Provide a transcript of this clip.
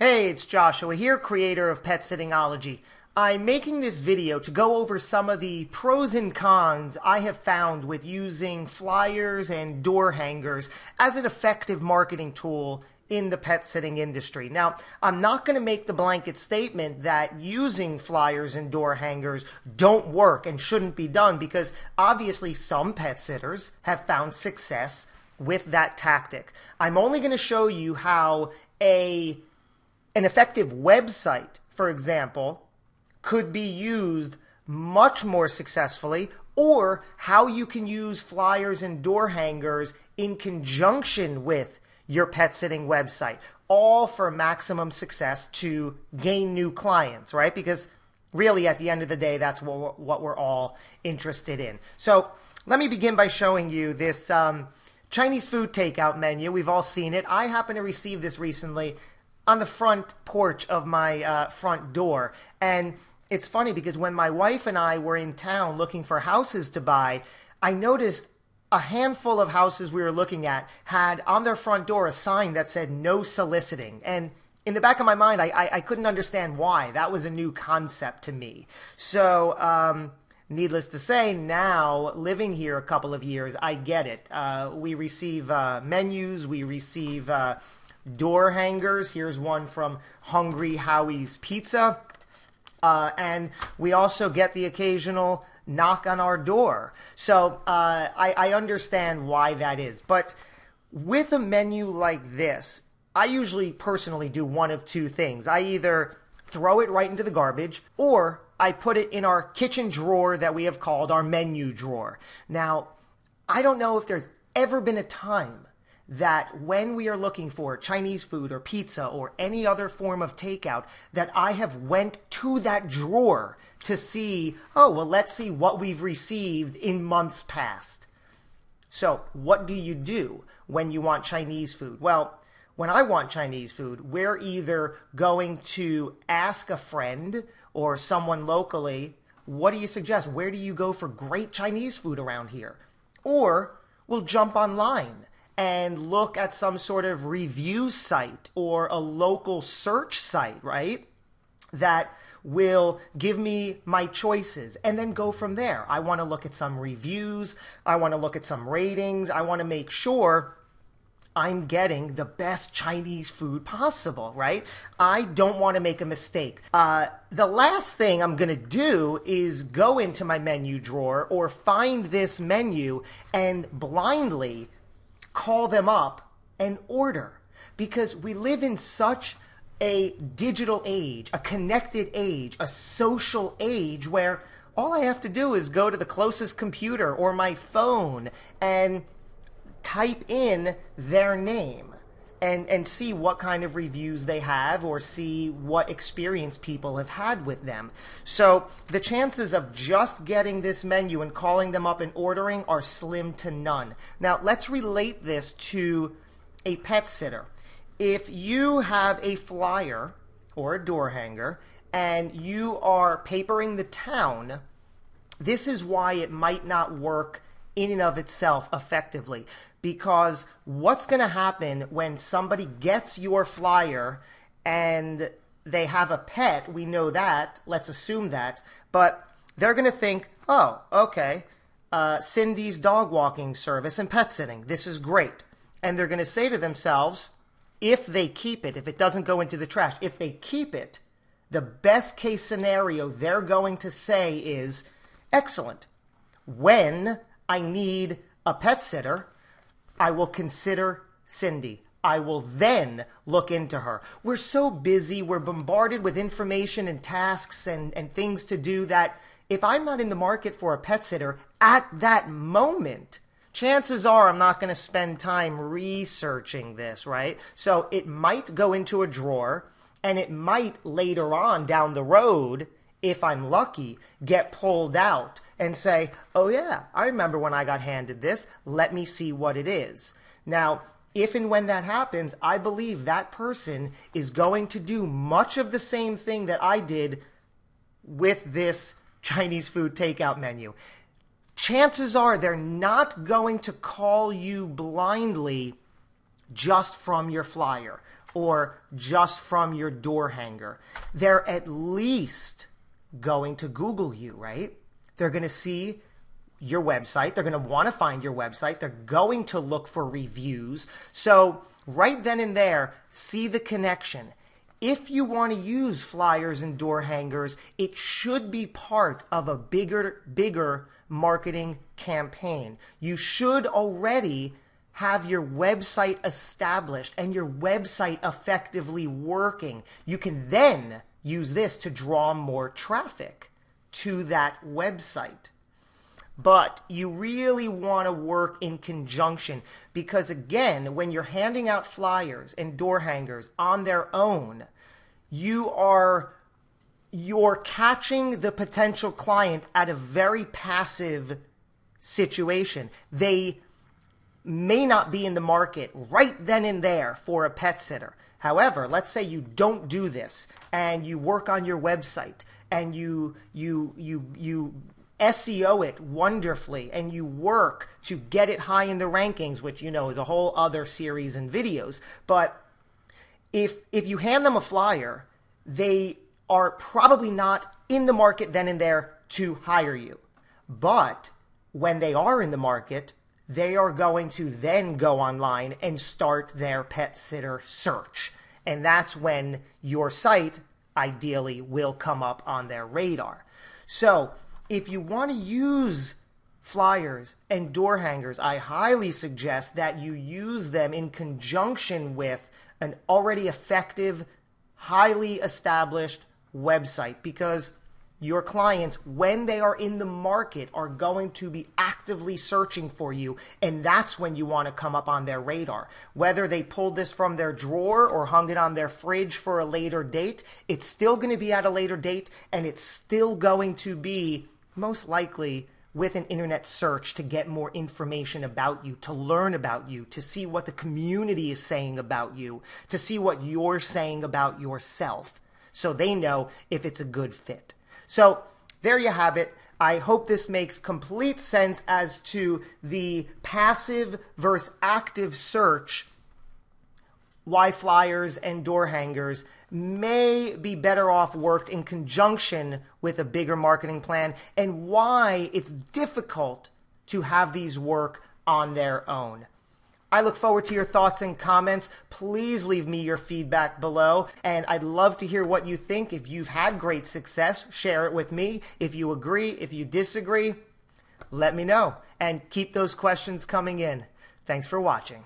Hey, it's Joshua here, creator of Pet Sittingology. I'm making this video to go over some of the pros and cons I have found with using flyers and door hangers as an effective marketing tool in the pet sitting industry. Now, I'm not going to make the blanket statement that using flyers and door hangers don't work and shouldn't be done, because obviously some pet sitters have found success with that tactic. I'm only going to show you how an effective website, for example, could be used much more successfully, or how you can use flyers and door hangers in conjunction with your pet sitting website, all for maximum success to gain new clients, right? Because really, at the end of the day, that's what we're all interested in. So let me begin by showing you this Chinese food takeout menu. We've all seen it. I happen to receive this recently on the front porch of my front door. And it's funny because when my wife and I were in town looking for houses to buy, I noticed a handful of houses we were looking at had on their front door a sign that said no soliciting. And in the back of my mind, I couldn't understand why. That was a new concept to me. So needless to say, now living here a couple of years, I get it. We receive menus, we receive door hangers. Here's one from Hungry Howie's Pizza. And we also get the occasional knock on our door. So I understand why that is. But with a menu like this, I usually personally do one of two things. I either throw it right into the garbage, or I put it in our kitchen drawer that we have called our menu drawer. Now, I don't know if there's ever been a time that when we are looking for Chinese food or pizza or any other form of takeout, that I have went to that drawer to see, oh, well, let's see what we've received in months past. So what do you do when you want Chinese food? Well, when I want Chinese food, we're either going to ask a friend or someone locally, what do you suggest? Where do you go for great Chinese food around here? Or we'll jump online and look at some sort of review site or a local search site, right? That will give me my choices and then go from there. I want to look at some reviews. I want to look at some ratings. I want to make sure I'm getting the best Chinese food possible, right? I don't want to make a mistake. The last thing I'm going to do is go into my menu drawer or find this menu and blindly call them up and order, because we live in such a digital age, a connected age, a social age, where all I have to do is go to the closest computer or my phone and type in their name and see what kind of reviews they have, or see what experience people have had with them. So the chances of just getting this menu and calling them up and ordering are slim to none. Now, let's relate this to a pet sitter. If you have a flyer or a door hanger and you are papering the town, this is why it might not work in and of itself effectively. Because what's going to happen when somebody gets your flyer and they have a pet, we know that, let's assume that, but they're going to think, oh, okay, Cindy's dog walking service and pet sitting, this is great. And they're going to say to themselves, if they keep it, if it doesn't go into the trash, if they keep it, the best case scenario they're going to say is, excellent, when I need a pet sitter, I will consider Cindy. I will then look into her. We're so busy, we're bombarded with information and tasks and things to do that if I'm not in the market for a pet sitter at that moment, chances are I'm not going to spend time researching this, right? So it might go into a drawer, and it might later on down the road, if I'm lucky, get pulled out and say, oh yeah, I remember when I got handed this, let me see what it is. Now, if and when that happens, I believe that person is going to do much of the same thing that I did with this Chinese food takeout menu. Chances are they're not going to call you blindly just from your flyer. or just from your door hanger, they're at least going to Google you, right? They're going to see your website. They're going to want to find your website. They're going to look for reviews. So right then and there, see the connection. If you want to use flyers and door hangers, it should be part of a bigger marketing campaign. You should already have your website established and your website effectively working. You can then use this to draw more traffic to that website. But you really want to work in conjunction because, again, when you're handing out flyers and door hangers on their own, you're catching the potential client at a very passive situation. They may not be in the market right then and there for a pet sitter. However, let's say you don't do this and you work on your website and you SEO it wonderfully and you work to get it high in the rankings, which is a whole other series and videos. But if you hand them a flyer, they are probably not in the market then and there to hire you. But when they are in the market, they are going to then go online and start their pet sitter search. And that's when your site ideally will come up on their radar. So if you want to use flyers and door hangers, I highly suggest that you use them in conjunction with an already effective, highly established website, because your clients, when they are in the market, are going to be actively searching for you, and that's when you want to come up on their radar. Whether they pulled this from their drawer or hung it on their fridge for a later date, it's still going to be at a later date, and it's still going to be most likely with an internet search to get more information about you, to learn about you, to see what the community is saying about you, to see what you're saying about yourself, so they know if it's a good fit. So there you have it. I hope this makes complete sense as to the passive versus active search, why flyers and door hangers may be better off worked in conjunction with a bigger marketing plan, and why it's difficult to have these work on their own. I look forward to your thoughts and comments. Please leave me your feedback below, and I'd love to hear what you think. If you've had great success, share it with me. If you agree, if you disagree, let me know, and keep those questions coming in. Thanks for watching.